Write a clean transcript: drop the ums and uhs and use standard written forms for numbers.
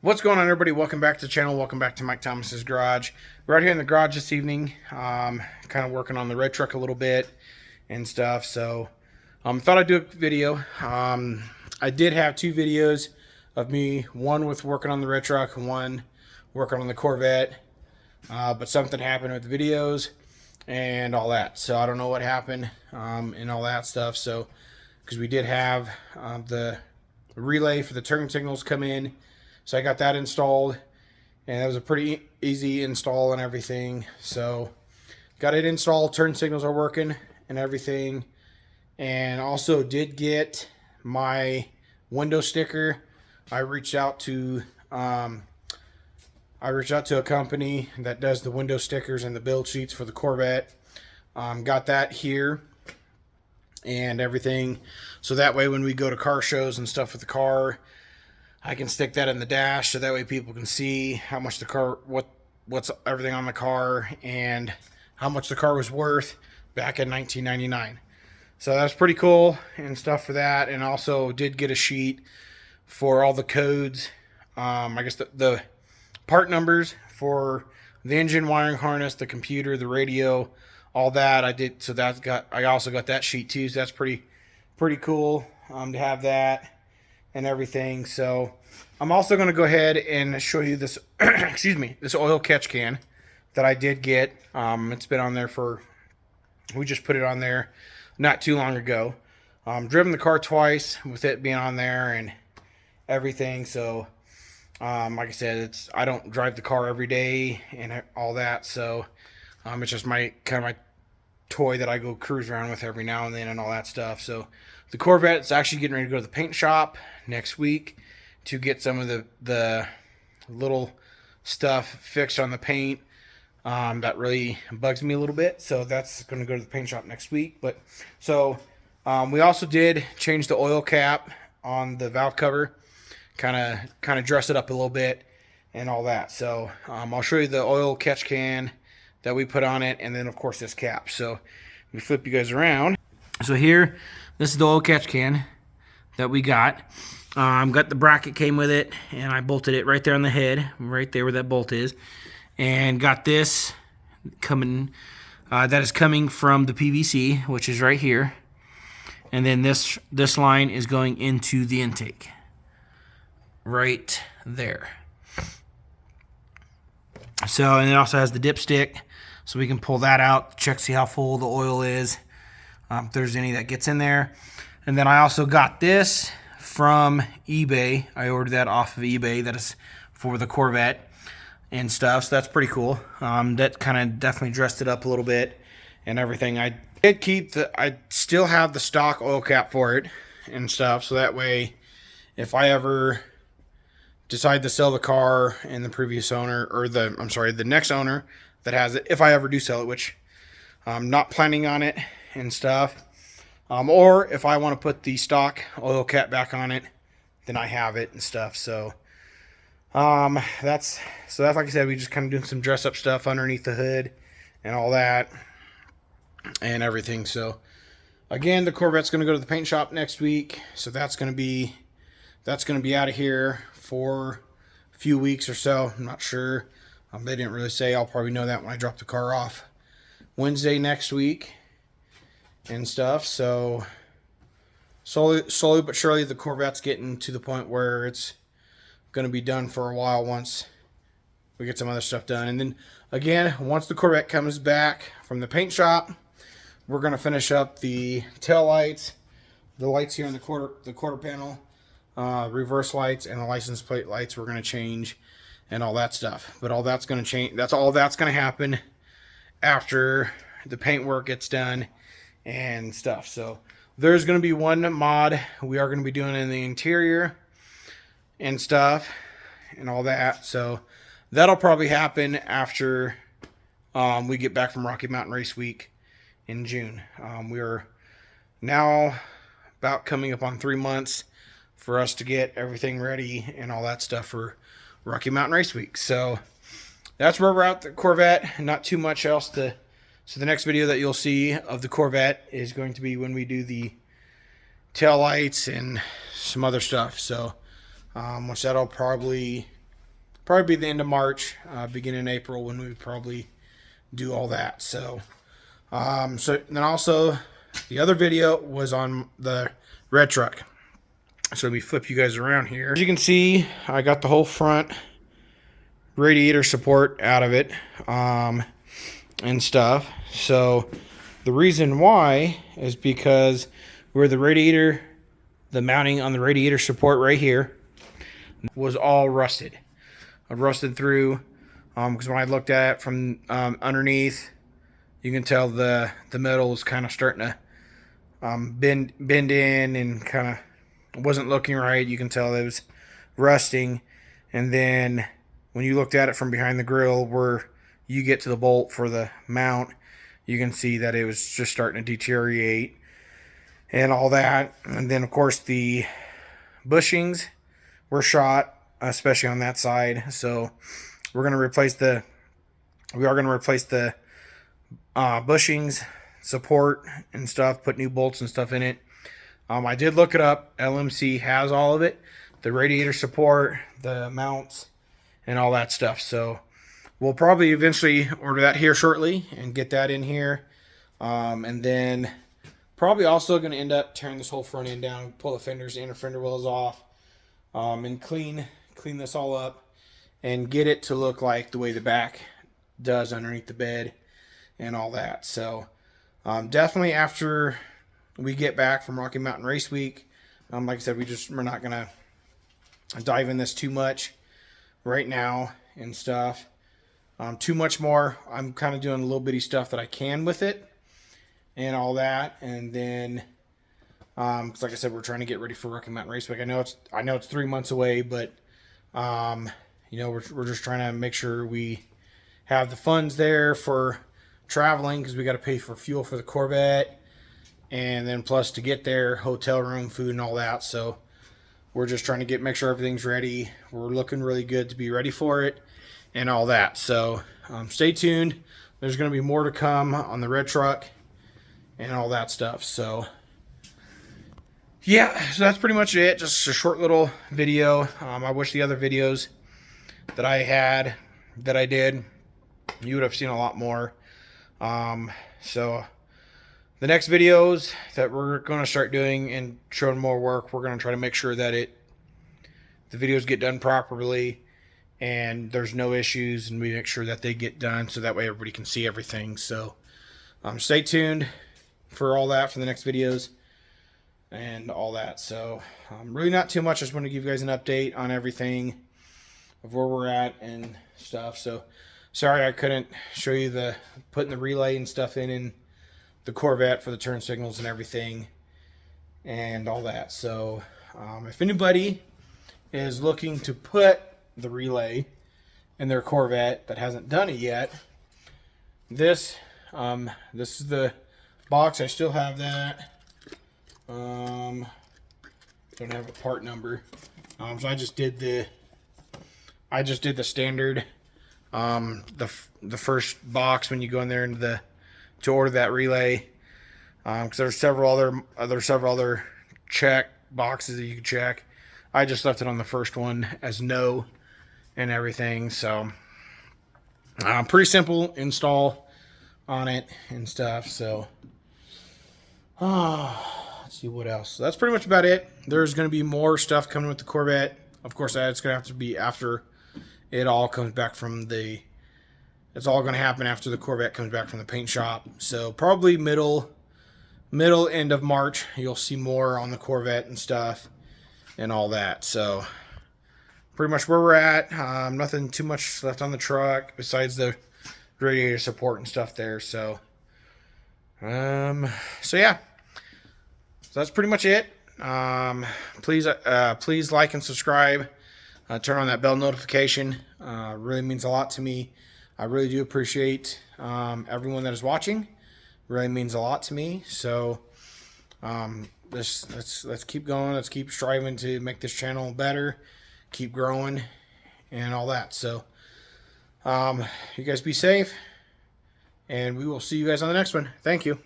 What's going on, everybody? Welcome back to the channel. Welcome back to Mike Thomas's garage. We're out here in the garage this evening, kind of working on the red truck a little bit and stuff. So thought I'd do a video. I did have two videos of me, one with working on the red truck and one working on the Corvette, but something happened with the videos and all that. So I don't know what happened and all that stuff. So because we did have the relay for the turn signals come in, so I got that installed, and that was a pretty easy install and everything. So got it installed, turn signals are working and everything. And also did get my window sticker. I reached out to a company that does the window stickers and the build sheets for the Corvette. Got that here and everything. So that way when we go to car shows and stuff with the car, I can stick that in the dash, so that way people can see how much the car, what's everything on the car, and how much the car was worth back in 1999. So that's pretty cool and stuff for that. And also did get a sheet for all the codes. I guess the part numbers for the engine, wiring harness, the computer, the radio, all that I did. So I also got that sheet too. So that's pretty cool to have that and everything. So I'm also going to go ahead and show you this excuse me, this oil catch can that I did get. It's been on there we just put it on there not too long ago. Driven the car twice with it being on there and everything. So like I said, I don't drive the car every day and all that, so it's just my toy that I go cruise around with every now and then and all that stuff. So the Corvette is actually getting ready to go to the paint shop next week to get some of the little stuff fixed on the paint. That really bugs me a little bit. So that's going to go to the paint shop next week. But so we also did change the oil cap on the valve cover, kind of dress it up a little bit and all that. So I'll show you the oil catch can that we put on it, and then of course this cap. So let me flip you guys around. So here, this is the oil catch can that we got. Got the bracket came with it, and I bolted it right there on the head, right there where that bolt is, and got this coming. That is coming from the PVC, which is right here, and then this line is going into the intake, right there. So, and it also has the dipstick, so we can pull that out, check, see how full the oil is, if there's any that gets in there. And then I also got this from eBay. I ordered that off of eBay. That is for the Corvette and stuff, so that's pretty cool. That kind of definitely dressed it up a little bit and everything. I did keep I still have the stock oil cap for it and stuff, so that way if I ever decide to sell the car and the previous owner, or the next owner that has it, if I ever do sell it, which I'm not planning on it and stuff, or if I want to put the stock oil cap back on it, then I have it and stuff. So that's like I said, we just kind of doing some dress up stuff underneath the hood and all that and everything. So again, the Corvette's going to go to the paint shop next week, so that's going to be out of here for a few weeks or so. I'm not sure. They didn't really say. I'll probably know that when I drop the car off Wednesday next week and stuff. So slowly but surely, the Corvette's getting to the point where it's going to be done for a while once we get some other stuff done. And then again, once the Corvette comes back from the paint shop, we're going to finish up the tail lights, the lights here in the quarter panel, reverse lights, and the license plate lights we're going to change and all that stuff. But all that's going to change. That's going to happen after the paint work gets done and stuff. So there's going to be one mod we are going to be doing in the interior and stuff and all that. So that'll probably happen after we get back from Rocky Mountain Race Week in June. We're now about coming up on 3 months for us to get everything ready and all that stuff for Rocky Mountain Race Week. So that's where we're at the Corvette. Not too much else so the next video that you'll see of the Corvette is going to be when we do the tail lights and some other stuff. So which that'll probably probably be the end of March, beginning of April when we probably do all that. So, so then also the other video was on the red truck. So let me flip you guys around here. As you can see, I got the whole front radiator support out of it, and stuff. So the reason why is because where the radiator, the mounting on the radiator support right here was all rusted. I rusted through, because when I looked at it from underneath, you can tell the metal was kind of starting to bend in and kind of wasn't looking right. You can tell it was rusting. And then when you looked at it from behind the grill where you get to the bolt for the mount, you can see that it was just starting to deteriorate and all that. And then of course the bushings were shot, especially on that side. So we are going to replace the bushings, support and stuff, put new bolts and stuff in it. I did look it up. LMC has all of it, the radiator support, the mounts, and all that stuff. So we'll probably eventually order that here shortly and get that in here. And then probably also going to end up tearing this whole front end down, pull the fenders, inner fender wells off, and clean this all up and get it to look like the way the back does underneath the bed and all that. So definitely after we get back from Rocky Mountain Race Week, like I said, we're not going to dive in this too much right now and stuff. Too much more. I'm kind of doing a little bitty stuff that I can with it and all that. And then, cause like I said, we're trying to get ready for Rocky Mountain Race Week. I know it's 3 months away, but, you know, we're just trying to make sure we have the funds there for traveling, cause we got to pay for fuel for the Corvette. And then plus to get there, hotel room, food and all that. So we're just trying to make sure everything's ready. We're looking really good to be ready for it and all that. So stay tuned. There's going to be more to come on the red truck and all that stuff. So yeah, so that's pretty much it. Just a short little video. I wish the other videos that I did, you would have seen a lot more. So the next videos that we're going to start doing and showing more work, we're going to try to make sure that the videos get done properly and there's no issues, and we make sure that they get done so that way everybody can see everything. So stay tuned for all that for the next videos and all that. So really not too much. I just want to give you guys an update on everything of where we're at and stuff. So sorry I couldn't show you putting the relay and stuff in the Corvette for the turn signals and everything and all that. So if anybody is looking to put the relay in their Corvette that hasn't done it yet, this is the box. I still have that. Don't have a part number. So I just did the standard, the first box when you go in there to order that relay, because there's several other check boxes that you can check. I just left it on the first one as no and everything. So pretty simple install on it and stuff. So let's see what else. So that's pretty much about it. There's going to be more stuff coming with the Corvette. Of course, that's going to have to be after it all comes back from it's all going to happen after the Corvette comes back from the paint shop. So probably middle end of March, you'll see more on the Corvette and stuff and all that. So pretty much where we're at. Nothing too much left on the truck besides the radiator support and stuff there. So so yeah, so that's pretty much it. Please like and subscribe. Turn on that bell notification. Really means a lot to me. I really do appreciate everyone that is watching. Really means a lot to me. So let's keep going. Let's keep striving to make this channel better, keep growing, and all that. So you guys be safe, and we will see you guys on the next one. Thank you.